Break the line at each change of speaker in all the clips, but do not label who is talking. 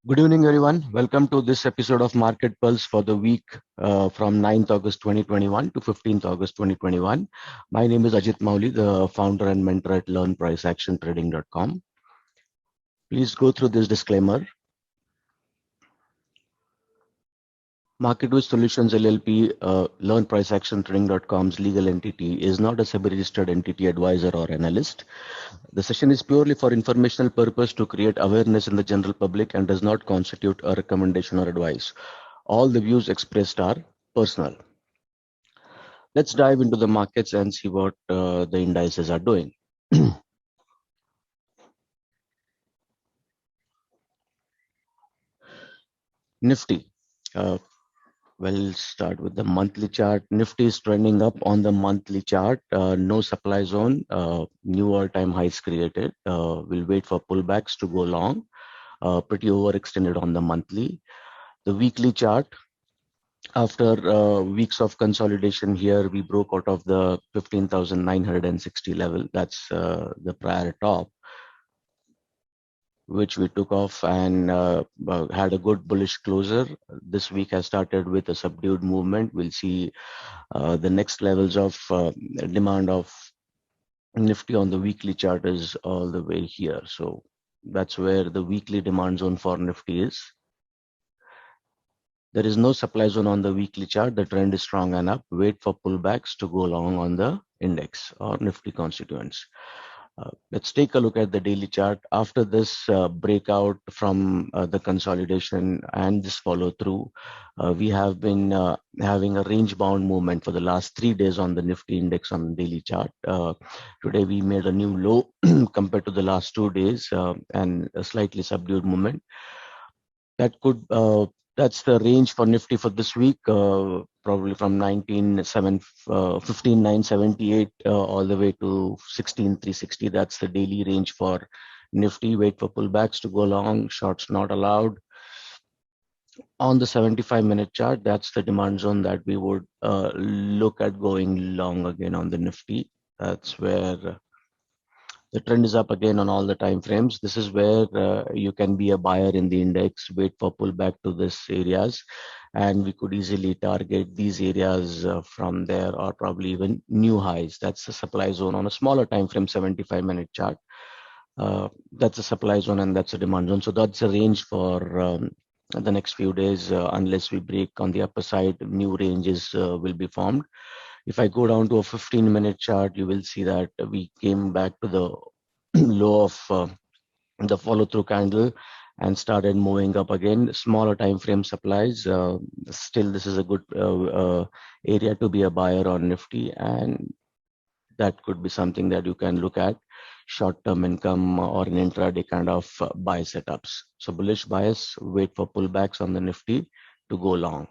Good evening, everyone. Welcome to this episode of Market Pulse for the week from 9th August 2021 to 15th August 2021. My name is Ajit Mauli, the founder and mentor at LearnPriceActionTrading.com. Please go through this disclaimer. MarketWiz Solutions LLP, LearnPriceActionTrading.com's legal entity, is not a SEBI-registered entity, advisor, or analyst. The session is purely for informational purpose to create awareness in the general public and does not constitute a recommendation or advice. All the views expressed are personal. Let's dive into the markets and see what the indices are doing. Nifty. We'll start with the monthly chart. Nifty is trending up on the monthly chart. No supply zone. New all-time highs created. We'll wait for pullbacks to go long. Pretty overextended on the monthly. The weekly chart. After weeks of consolidation here, we broke out of the 15,960 level. That's the prior top, which we took off and had a good bullish closer. This week has started with a subdued movement. We'll see the next levels of demand of Nifty on the weekly chart is all the way here. So that's where the weekly demand zone for Nifty is. There is no supply zone on the weekly chart. The trend is strong and up. Wait for pullbacks to go long on the index or Nifty constituents. Let's take a look at the daily chart. After this breakout from the consolidation and this follow through, we have been having a range bound movement for the last 3 days on the Nifty index on the daily chart. Today we made a new low compared to the last 2 days and a slightly subdued movement. That could that's the range for Nifty for this week, probably from 15,978 all the way to 16,360. That's the daily range for Nifty. Wait for pullbacks to go long, shorts not allowed. On the 75-minute chart, that's the demand zone that we would look at going long again on the Nifty. That's where the trend is up again on all the time frames. This is where you can be a buyer in the index, wait for pullback to these areas, and we could easily target these areas from there, or probably even new highs. That's the supply zone on a smaller time frame, 75-minute chart. That's a supply zone and that's a demand zone. So that's a range for the next few days. Unless we break on the upper side, new ranges will be formed. If I go down to a 15-minute chart, you will see that we came back to the low of the follow-through candle and started moving up again. Smaller time frame supplies. Still, this is a good area to be a buyer on Nifty, and that could be something that you can look at. Short-term income or an intraday kind of buy setups. So bullish bias, wait for pullbacks on the Nifty to go long.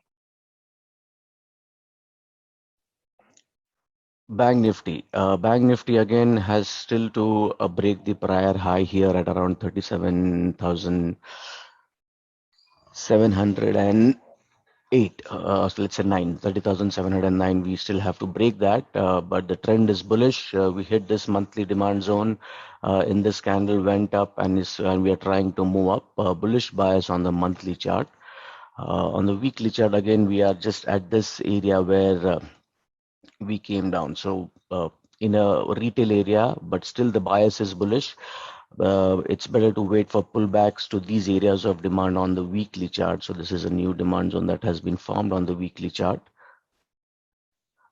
Bank Nifty. Bank Nifty again has still to break the prior high here at around 37,708. So let's say 30,709. We still have to break that, but the trend is bullish. We hit this monthly demand zone in this candle, went up, and we are trying to move up. Bullish bias on the monthly chart. On the weekly chart, again, we are just at this area where we came down. So in a retail area, but still the bias is bullish. It's better to wait for pullbacks to these areas of demand on the weekly chart. So this is a new demand zone that has been formed on the weekly chart.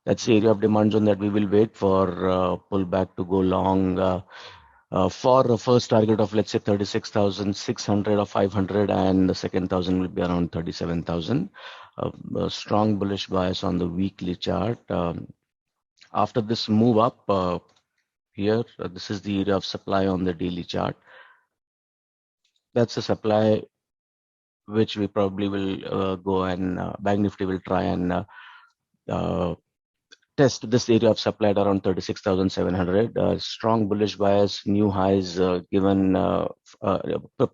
That's the area of demand zone that we will wait for pullback to go long. For a first target of, let's say, 36,600 or 500, and the second 1,000 will be around 37,000. A strong bullish bias on the weekly chart. After this move up here, this is the area of supply on the daily chart. That's the supply which we probably will go and Bank Nifty will try and test this area of supply at around 36,700. Strong bullish bias, new highs given,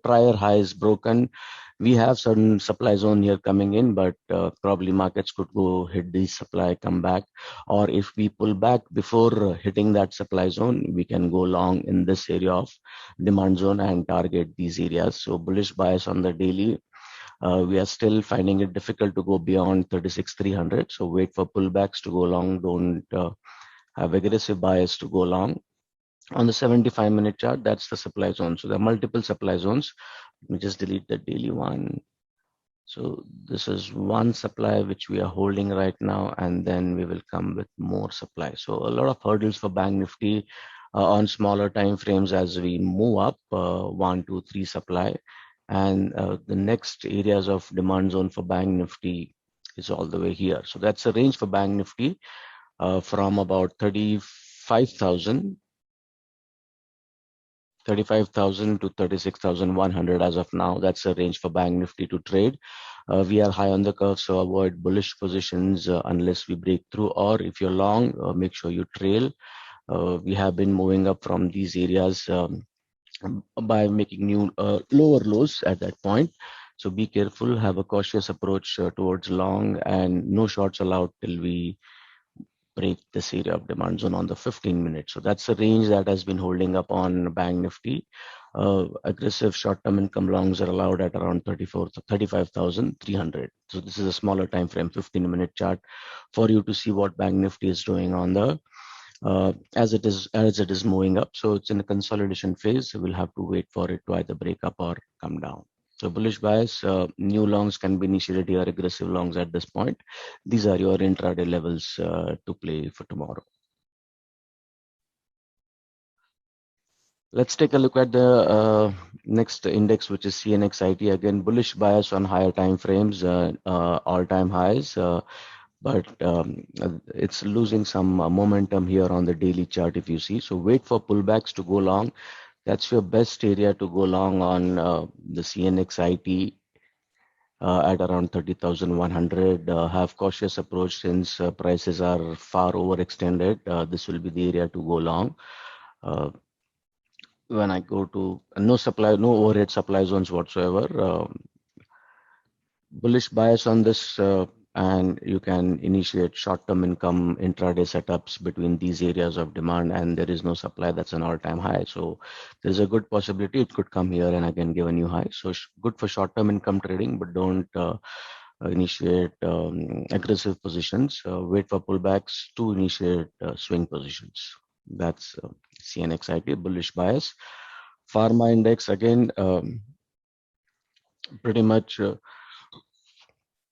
prior highs broken. We have certain supply zone here coming in, but probably markets could go hit the supply, come back, or if we pull back before hitting that supply zone, we can go long in this area of demand zone and target these areas. So bullish bias on the daily. We are still finding it difficult to go beyond 36,300. So wait for pullbacks to go long. Don't have aggressive bias to go long. On the 75-minute chart, that's the supply zone. So there are multiple supply zones. Let me just delete the daily one. So this is one supply which we are holding right now, and then we will come with more supply. So a lot of hurdles for Bank Nifty on smaller time frames as we move up, 1, 2, 3 supply. And the next areas of demand zone for Bank Nifty is all the way here. So that's a range for Bank Nifty from about 35,000 to 36,100 as of now. That's a range for Bank Nifty to trade. We are high on the curve, so avoid bullish positions unless we break through, or if you're long, make sure you trail. We have been moving up from these areas by making new lower lows at that point. So be careful, have a cautious approach towards long, and no shorts allowed till we break this area of demand zone on the 15 minutes. So that's a range that has been holding up on Bank Nifty. Aggressive short-term income longs are allowed at around 35,300. So this is a smaller time frame, 15-minute chart for you to see what Bank Nifty is doing on the as it is moving up. So it's in a consolidation phase. So we'll have to wait for it to either break up or come down. So bullish bias, new longs can be initiated here, aggressive longs at this point. These are your intraday levels to play for tomorrow. Let's take a look at the next index, which is CNXIT. Again, bullish bias on higher time frames, all-time highs. But it's losing some momentum here on the daily chart if you see. So wait for pullbacks to go long. That's your best area to go long on the CNXIT at around 30,100. Have cautious approach since prices are far overextended. This will be the area to go long. When I go to no supply, no overhead supply zones whatsoever. Bullish bias on this, and you can initiate short-term income intraday setups between these areas of demand, and there is no supply. That's an all-time high. So there's a good possibility it could come here and again give a new high. So good for short-term income trading, but don't initiate aggressive positions. Wait for pullbacks to initiate swing positions. That's CNXIT bullish bias. Pharma index again, pretty much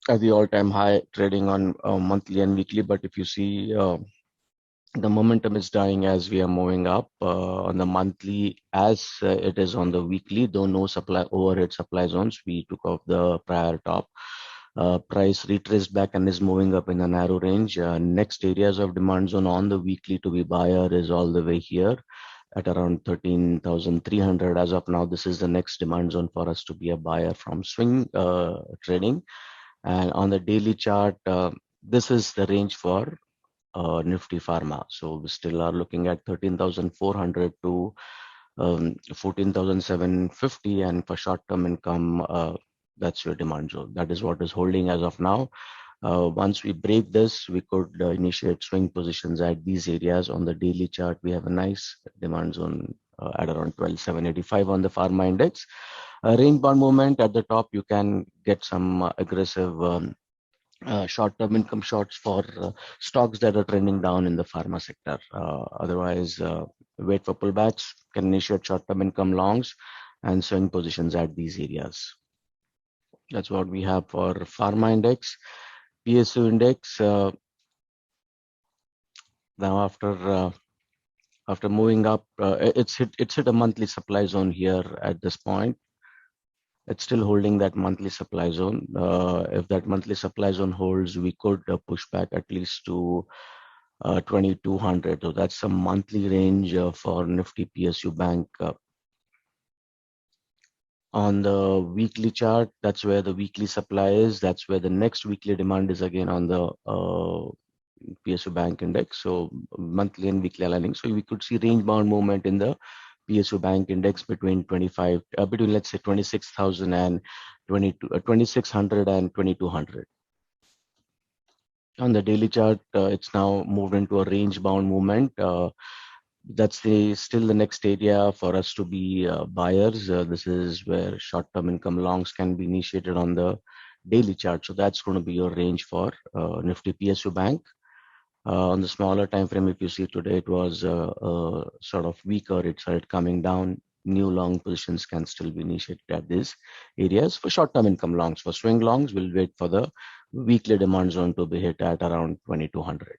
at the all-time high, trading on monthly and weekly. But if you see, the momentum is dying as we are moving up on the monthly, as it is on the weekly. Though no supply overhead supply zones, we took off the prior top. Price retraced back and is moving up in a narrow range. Next areas of demand zone on the weekly to be buyer is all the way here at around 13,300. As of now, this is the next demand zone for us to be a buyer from swing trading. And on the daily chart, this is the range for Nifty Pharma. So we still are looking at 13,400 to 14,750, and for short-term income, that's your demand zone. That is what is holding as of now. Once we break this, we could initiate swing positions at these areas. On the daily chart, we have a nice demand zone at around 12,785 on the pharma index. Range bound movement at the top, you can get some aggressive short-term income shorts for stocks that are trending down in the pharma sector. Otherwise, wait for pullbacks, can initiate short-term income longs and swing positions at these areas. That's what we have for pharma index. PSU index, now after moving up, it's hit a monthly supply zone here at this point. It's still holding that monthly supply zone. If that monthly supply zone holds, we could push back at least to 2,200. So that's a monthly range for Nifty PSU Bank. On the weekly chart, that's where the weekly supply is. That's where the next weekly demand is again on the PSU Bank index. So monthly and weekly aligning. So we could see range bound movement in the PSU Bank Index between let's say 26,000 and 2600 and 2200. On the daily chart, it's now moved into a range bound movement. That's still the next area for us to be buyers. This is where short-term income longs can be initiated on the daily chart. So that's going to be your range for Nifty PSU Bank. On the smaller time frame, if you see today, it was sort of weaker. It started coming down. New long positions can still be initiated at these areas. For short-term income longs, for swing longs, we'll wait for the weekly demand zone to be hit at around 2200.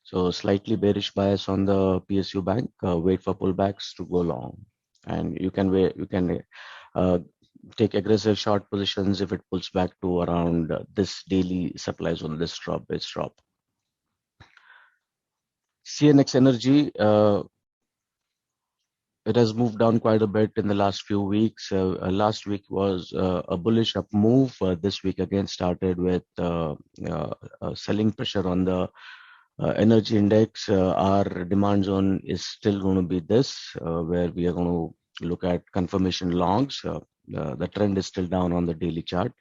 So slightly bearish bias on the PSU Bank. Wait for pullbacks to go long, and you can take aggressive short positions if it pulls back to around this daily supply zone, this drop. CNX Energy, it has moved down quite a bit in the last few weeks. Last week was a bullish up move. This week again started with selling pressure on the energy index. Our demand zone is still going to be this, where we are going to look at confirmation longs. The trend is still down on the daily chart.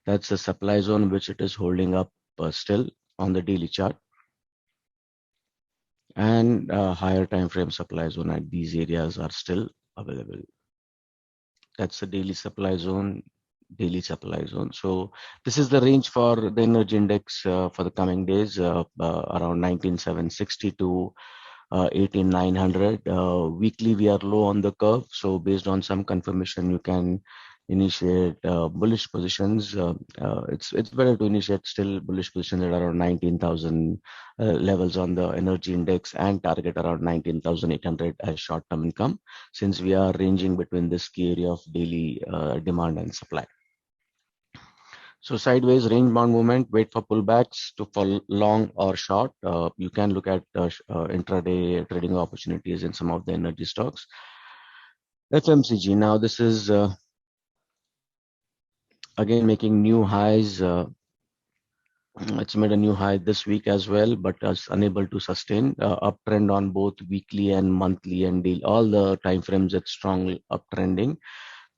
That's the supply zone which it is holding up still on the daily chart. And higher time frame supply zone at these areas are still available. That's the daily supply zone. So this is the range for the energy index for the coming days, around 19,760 to 18,900. Weekly, we are low on the curve. So based on some confirmation, you can initiate bullish positions. It's better to initiate still bullish positions at around 19,000 levels on the energy index and target around 19,800 as short-term income, since we are ranging between this key area of daily demand and supply. So sideways range bound movement, wait for pullbacks to fall long or short. You can look at intraday trading opportunities in some of the energy stocks. FMCG, now this is again making new highs. It's made a new high this week as well, but is unable to sustain uptrend on both weekly and monthly and daily. All the time frames, it's strongly uptrending.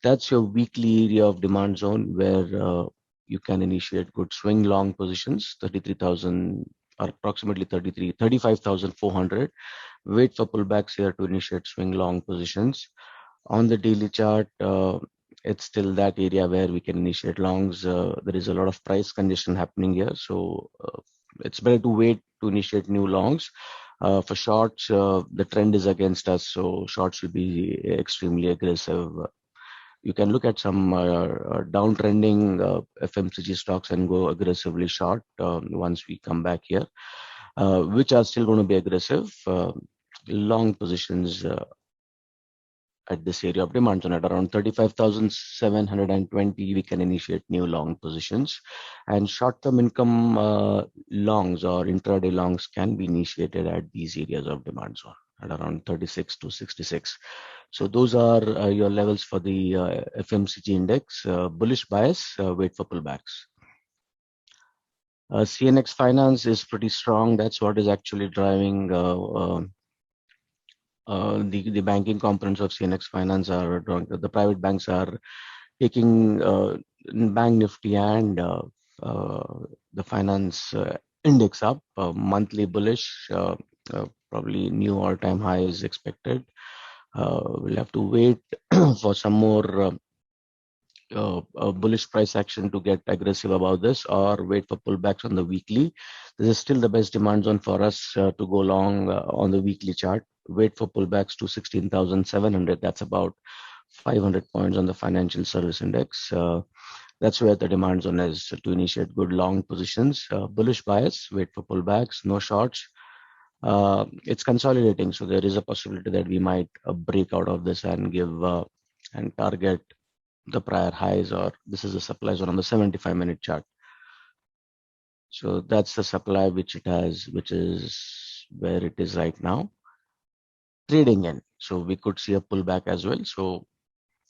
That's your weekly area of demand zone where you can initiate good swing long positions, 33,000 or approximately 35,400. Wait for pullbacks here to initiate swing long positions. On the daily chart, it's still that area where we can initiate longs. There is a lot of price congestion happening here, so it's better to wait to initiate new longs. For shorts, the trend is against us, so shorts will be extremely aggressive. You can look at some downtrending FMCG stocks and go aggressively short once we come back here, which are still going to be aggressive. Long positions at this area of demand zone at around 35,720, we can initiate new long positions, and short-term income longs or intraday longs can be initiated at these areas of demand zone at around 36 to 66. So those are your levels for the FMCG index. Bullish bias, wait for pullbacks. CNX Finance is pretty strong. That's what is actually driving the banking components of CNX Finance are the private banks are taking Bank Nifty and the finance index up. Monthly bullish, probably new all-time high is expected. We'll have to wait for some more bullish price action to get aggressive about this, or wait for pullbacks on the weekly. This is still the best demand zone for us to go long on the weekly chart. Wait for pullbacks to 16,700. That's about 500 points on the financial service index. That's where the demand zone is to initiate good long positions. Bullish bias, wait for pullbacks, no shorts. It's consolidating, so there is a possibility that we might break out of this and give and target the prior highs, or this is a supply zone on the 75-minute chart. So that's the supply which it has, which is where it is right now trading in. So we could see a pullback as well. So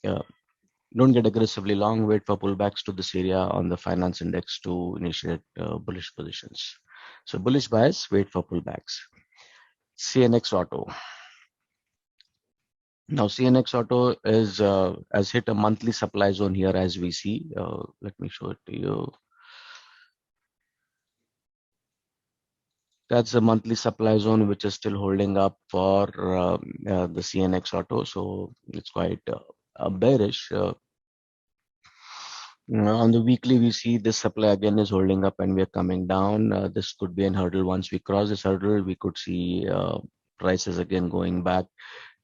don't get aggressively long, wait for pullbacks to this area on the finance index to initiate bullish positions. So bullish bias, wait for pullbacks. CNX Auto. Now CNX Auto is has hit a monthly supply zone here as we see. Let me show it to you. That's a monthly supply zone which is still holding up for the CNX Auto. So it's quite bearish. On the weekly, we see this supply again is holding up and we are coming down. This could be an hurdle. Once we cross this hurdle, we could see prices again going back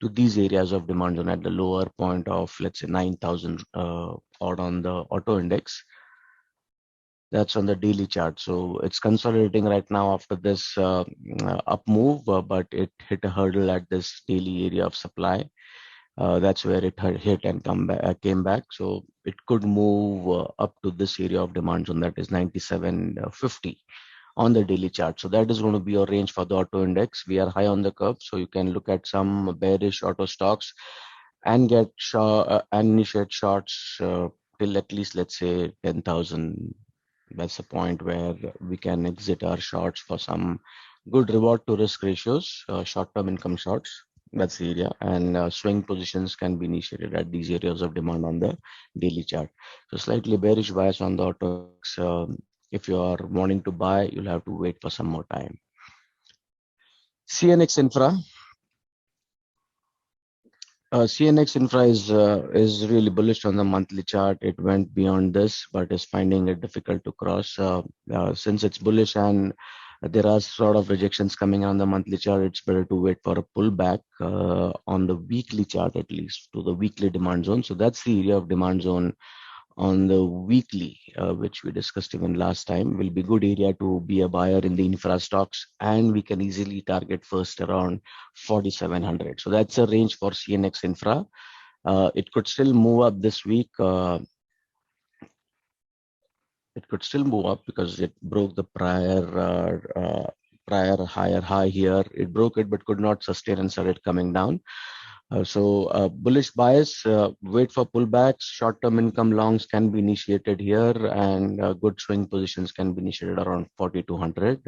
to these areas of demand zone at the lower point of, let's say, 9,000 odd on the auto index. That's on the daily chart. So it's consolidating right now after this up move, but it hit a hurdle at this daily area of supply. That's where it hit and came back. So it could move up to this area of demand zone, that is 97.50 on the daily chart. So that is going to be your range for the auto index. We are high on the curve, so you can look at some bearish auto stocks and get and initiate shorts till at least, let's say, 10,000. That's the point where we can exit our shorts for some good reward to risk ratios, short-term income shorts. That's the area, and swing positions can be initiated at these areas of demand on the daily chart. So slightly bearish bias on the auto. If you are wanting to buy, you'll have to wait for some more time. CNX Infra. CNX Infra is really bullish on the monthly chart. It went beyond this, but is finding it difficult to cross. Since it's bullish and there are sort of rejections coming on the monthly chart, it's better to wait for a pullback on the weekly chart, at least to the weekly demand zone. So that's the area of demand zone on the weekly, which we discussed even last time, will be good area to be a buyer in the infra stocks, and we can easily target first around 4,700. So that's a range for CNX Infra. It could still move up this week. It could still move up because it broke the prior higher high here. It broke it, but could not sustain and started coming down. So bullish bias, wait for pullbacks, short-term income longs can be initiated here, and good swing positions can be initiated around 4,200.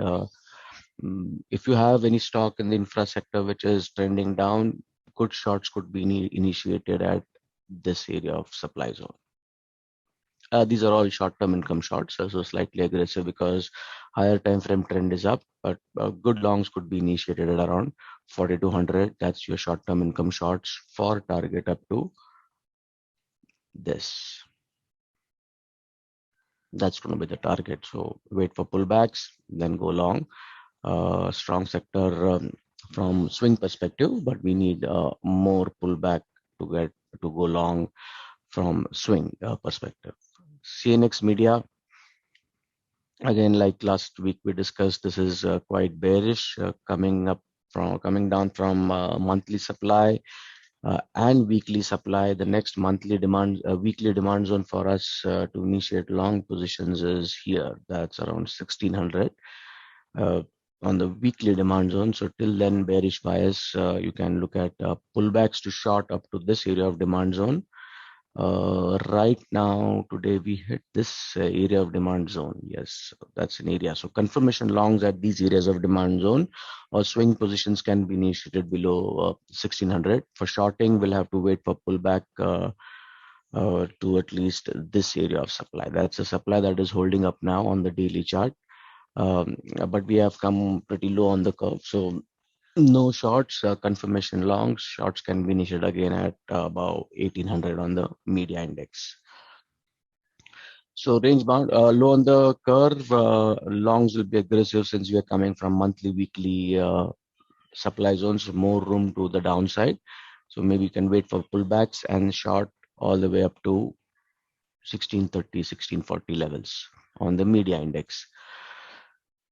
If you have any stock in the infra sector which is trending down, good shorts could be initiated at this area of supply zone. These are all short-term income shorts, so slightly aggressive because higher time frame trend is up, but good longs could be initiated at around 4,200. That's your short-term income shorts for target up to this. That's going to be the target. So wait for pullbacks, then go long. Strong sector from swing perspective, but we need more pullback to go long from swing perspective. CNX Media, again, like last week we discussed, this is quite bearish, coming down from monthly supply and weekly supply. The next weekly demand zone for us to initiate long positions is here. That's around 1,600 on the weekly demand zone. So till then, bearish bias. You can look at pullbacks to short up to this area of demand zone. Right now, today we hit this area of demand zone. Yes, that's an area. So confirmation longs at these areas of demand zone or swing positions can be initiated below 1,600. For shorting, we'll have to wait for pullback to at least this area of supply. That's a supply that is holding up now on the daily chart. But we have come pretty low on the curve. So no shorts, confirmation longs. Shorts can be initiated again at about 1,800 on the media index. So range bound, low on the curve, longs will be aggressive since we are coming from monthly, weekly supply zones, more room to the downside. So maybe you can wait for pullbacks and short all the way up to 1,630, 1,640 levels on the media index.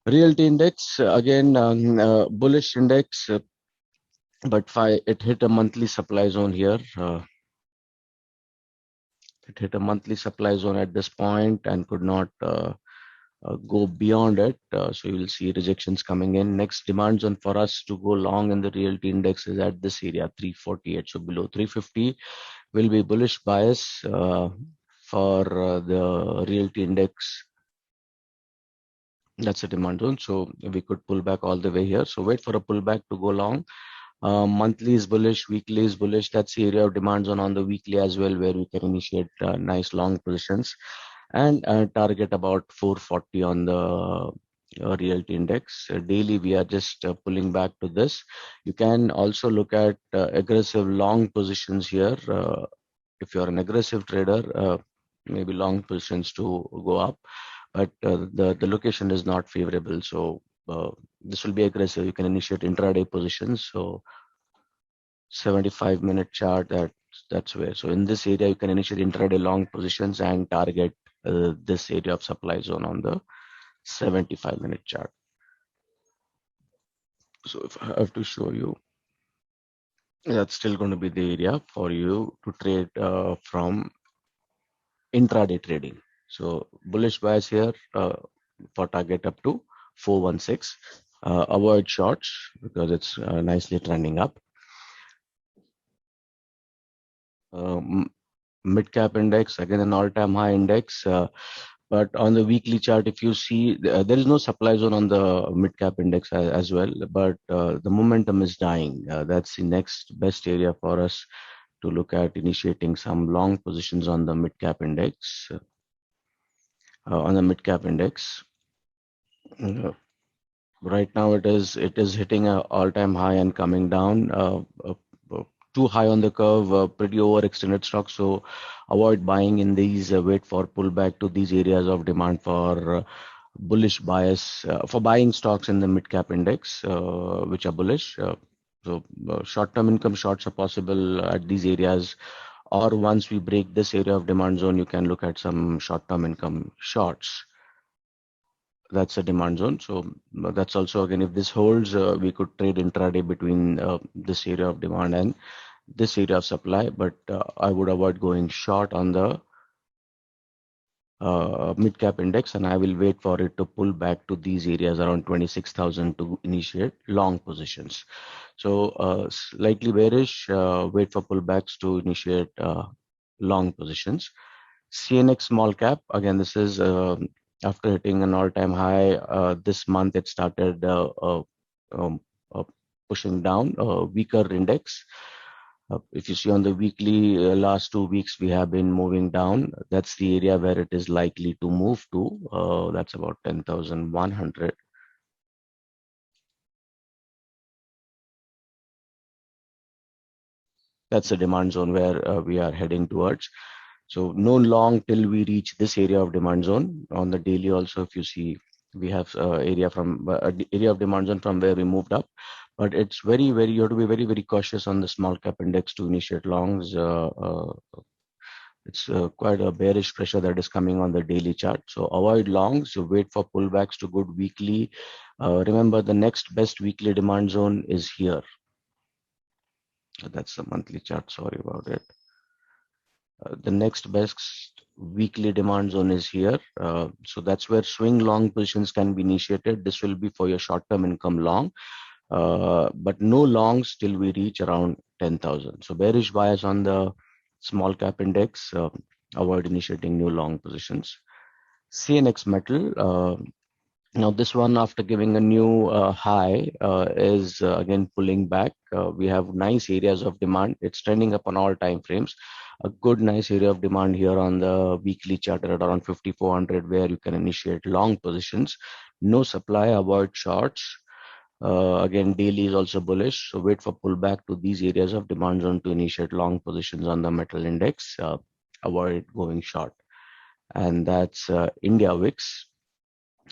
Realty index, again, bullish index, but it hit a monthly supply zone here. It hit a monthly supply zone at this point and could not go beyond it. So you will see rejections coming in. Next demand zone for us to go long in the realty index is at this area, 348. So below 350 will be bullish bias for the realty index. That's a demand zone. So we could pull back all the way here. So wait for a pullback to go long. Monthly is bullish, weekly is bullish. That's the area of demand zone on the weekly as well, where we can initiate nice long positions and target about 440 on the realty index. Daily, we are just pulling back to this. You can also look at aggressive long positions here. If you're an aggressive trader, maybe long positions to go up, but the location is not favorable. So this will be aggressive. You can initiate intraday positions. So 75-minute chart, that's where. So in this area, you can initiate intraday long positions and target this area of supply zone on the 75-minute chart. So if I have to show you, that's still going to be the area for you to trade from intraday trading. So bullish bias here for target up to 416. Avoid shorts because it's nicely trending up. Mid cap index, again an all-time high index. But on the weekly chart, if you see, there is no supply zone on the mid cap index as well, but the momentum is dying. That's the next best area for us to look at initiating some long positions on the mid cap index. Right now it is hitting an all-time high and coming down. Too high on the curve, pretty overextended stock. So avoid buying in these. Wait for pullback to these areas of demand for bullish bias for buying stocks in the mid cap index, which are bullish. So short-term income shorts are possible at these areas, or once we break this area of demand zone, you can look at some short-term income shorts. That's a demand zone. So that's also, again, if this holds, we could trade intraday between this area of demand and this area of supply, but I would avoid going short on the mid cap index, and I will wait for it to pull back to these areas around 26,000 to initiate long positions. So slightly bearish, wait for pullbacks to initiate long positions. CNX small cap, again, this is after hitting an all-time high this month, it started um, pushing down, weaker index. If you see on the weekly, last 2 weeks, we have been moving down. That's the area where it is likely to move to. That's about 10,100. That's a demand zone where we are heading towards. So no long till we reach this area of demand zone. On the daily also, if you see, we have area of demand zone from where we moved up, but it's very, very, you have to be very, very cautious on the small cap index to initiate longs. It's quite a bearish pressure that is coming on the daily chart. So avoid longs, so wait for pullbacks to good weekly. Remember, the next best weekly demand zone is here. That's the monthly chart, sorry about it. The next best weekly demand zone is here. So that's where swing long positions can be initiated. This will be for your short-term income long, but no longs till we reach around 10,000. So bearish bias on the small cap index, avoid initiating new long positions. CNX metal, now this one, after giving a new high, is again pulling back. We have nice areas of demand. It's trending up on all time frames. A good nice area of demand here on the weekly chart at around 5,400, where you can initiate long positions. No supply, avoid shorts. Again, daily is also bullish. So wait for pullback to these areas of demand zone to initiate long positions on the metal index. Avoid going short. And that's India VIX.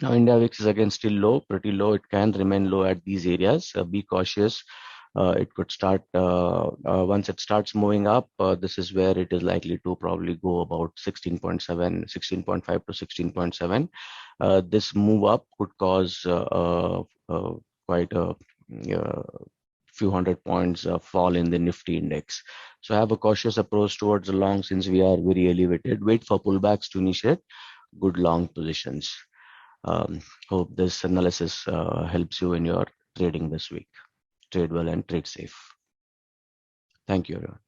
Now, India VIX is again still low, pretty low. It can remain low at these areas. Be cautious. It could start, once it starts moving up, this is where it is likely to probably go about 16.7, 16.5 to 16.7. This move up could cause quite a few hundred points fall in the Nifty index. So have a cautious approach towards the long since we are very elevated. Wait for pullbacks to initiate good long positions. Hope this analysis helps you in your trading this week. Trade well and trade safe. Thank you, everyone.